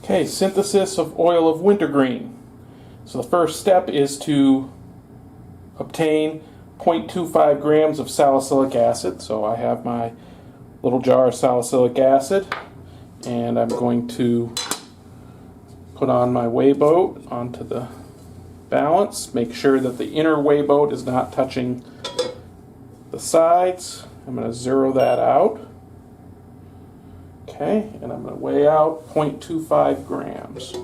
Okay, synthesis of oil of wintergreen. So the first step is to obtain 0.25 grams of salicylic acid. So I have my little jar of salicylic acid, and I'm going to put on my weigh boat onto the balance. Make sure that the inner weigh boat is not touching the sides. I'm going to zero that out. Okay, and I'm going to weigh out 0.25 grams.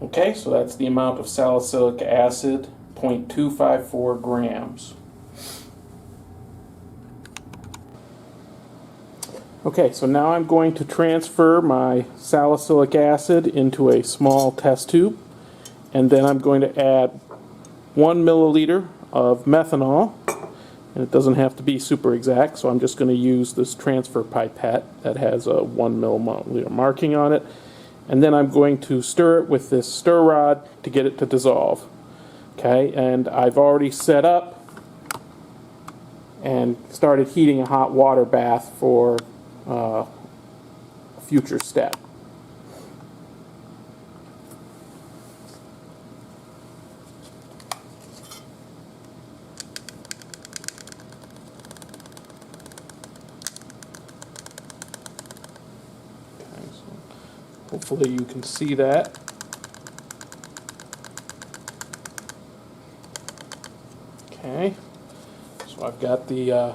Okay, so that's the amount of salicylic acid, 0.254 grams. Okay, so now I'm going to transfer my salicylic acid into a small test tube, and then I'm going to add 1 milliliter of methanol, and it doesn't have to be super exact, so I'm just going to use this transfer pipette that has a 1 milliliter marking on it. And then I'm going to stir it with this stir rod to get it to dissolve. Okay, and I've already set up and started heating a hot water bath for a future step. Hopefully you can see that. Okay, so I've got the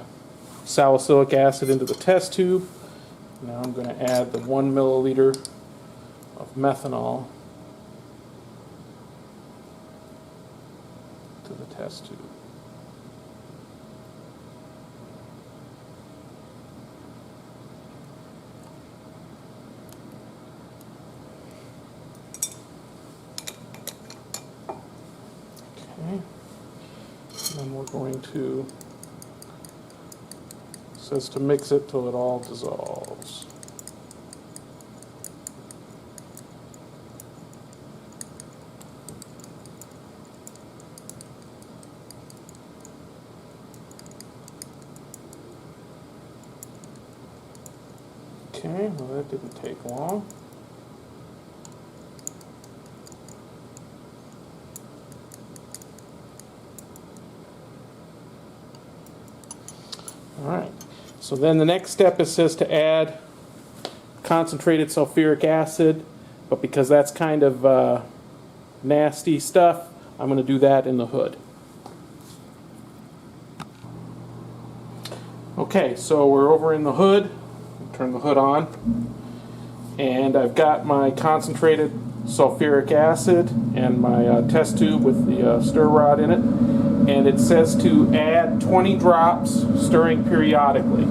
salicylic acid into the test tube. Now I'm going to add the 1 milliliter of methanol to the test tube. Okay, and then we're going to, it says to mix it till it all dissolves. Okay, well that didn't take long. Alright, so then the next step it says to add concentrated sulfuric acid, but because that's kind of nasty stuff, I'm going to do that in the hood. Okay, so we're over in the hood. Turn the hood on, and I've got my concentrated sulfuric acid and my test tube with the stir rod in it. And it says to add 20 drops, stirring periodically. So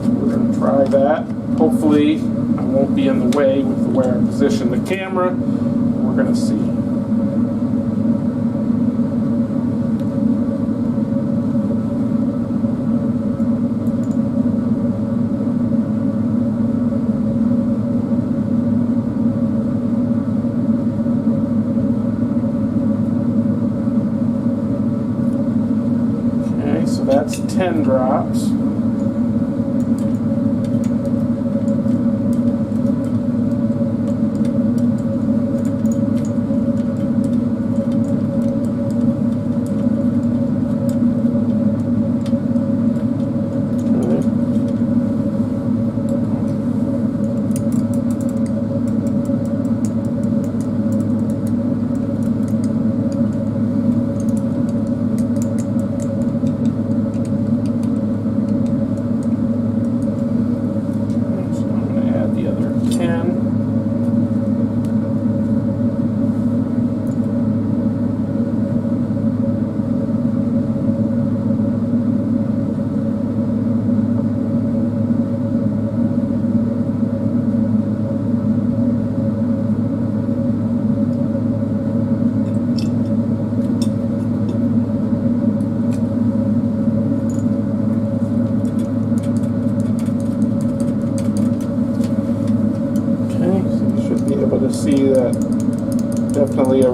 we're going to try that. Hopefully I won't be in the way with the way I position the camera. We're going to see. That's 10 drops.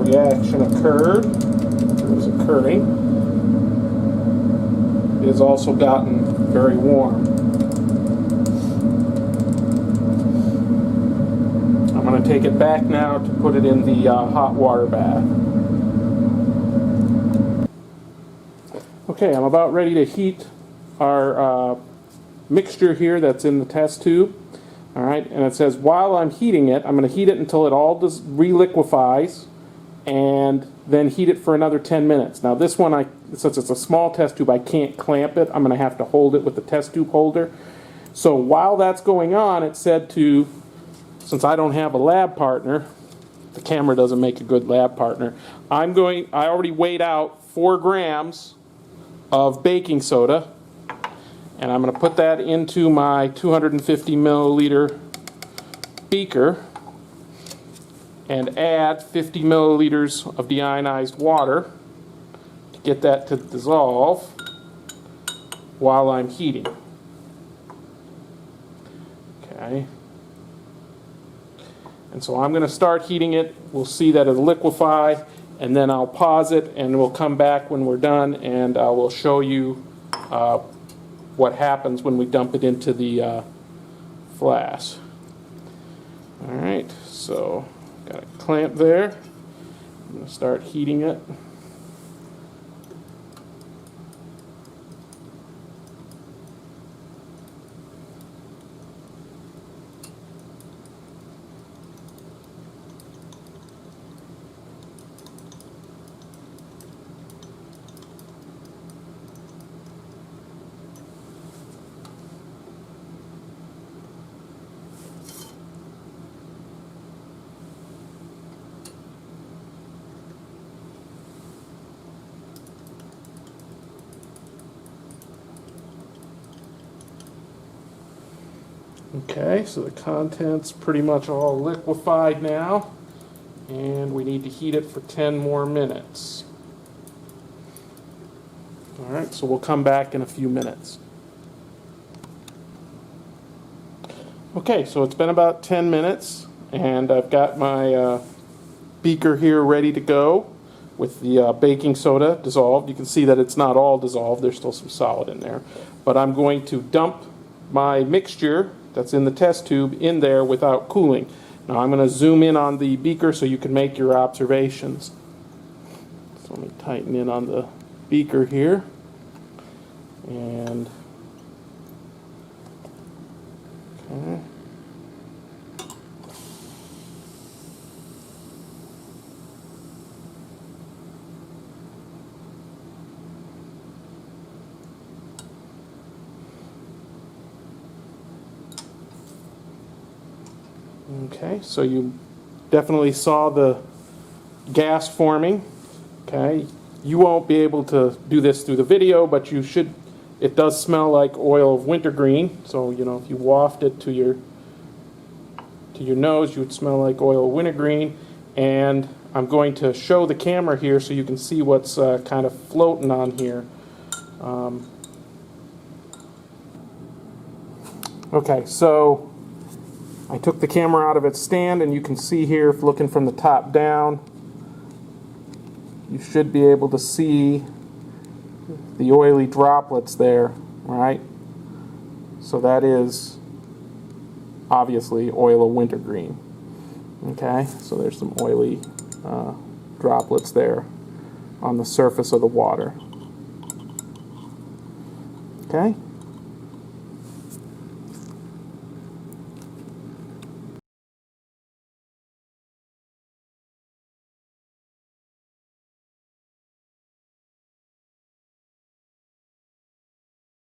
reaction occurred, is occurring. It has also gotten very warm. I'm going to take it back now to put it in the hot water bath. Okay, I'm about ready to heat our mixture here that's in the test tube. Alright, and it says while I'm heating it, I'm going to heat it until it all reliquefies, and then heat it for another 10 minutes. Now this one, since it's a small test tube, I can't clamp it. I'm going to have to hold it with the test tube holder. So while that's going on, it said to, since I don't have a lab partner, the camera doesn't make a good lab partner, I already weighed out 4 grams of baking soda, and I'm going to put that into my 250 milliliter beaker and add 50 milliliters of deionized water to get that to dissolve while I'm heating. Okay. And so I'm going to start heating it. We'll see that it'll liquefy, and then I'll pause it, and we'll come back when we're done, and I will show you what happens when we dump it into the flask. Alright, so got a clamp there. I'm going to start heating it. Okay, so the content's pretty much all liquefied now, and we need to heat it for 10 more minutes. Alright, so we'll come back in a few minutes. Okay, so it's been about 10 minutes, and I've got my beaker here ready to go with the baking soda dissolved. You can see that it's not all dissolved, there's still some solid in there. But I'm going to dump my mixture that's in the test tube in there without cooling. Now I'm going to zoom in on the beaker so you can make your observations. So let me tighten in on the beaker here. And okay. Okay, so you definitely saw the gas forming. Okay, you won't be able to do this through the video, but you should. It does smell like oil of wintergreen, so you know if you waft it to your nose, you would smell like oil of wintergreen. And I'm going to show the camera here so you can see what's kind of floating on here. Okay, so I took the camera out of its stand, and you can see here, if looking from the top down, you should be able to see the oily droplets there, right? So that is obviously oil of wintergreen. Okay, so there's some oily droplets there on the surface of the water. Okay.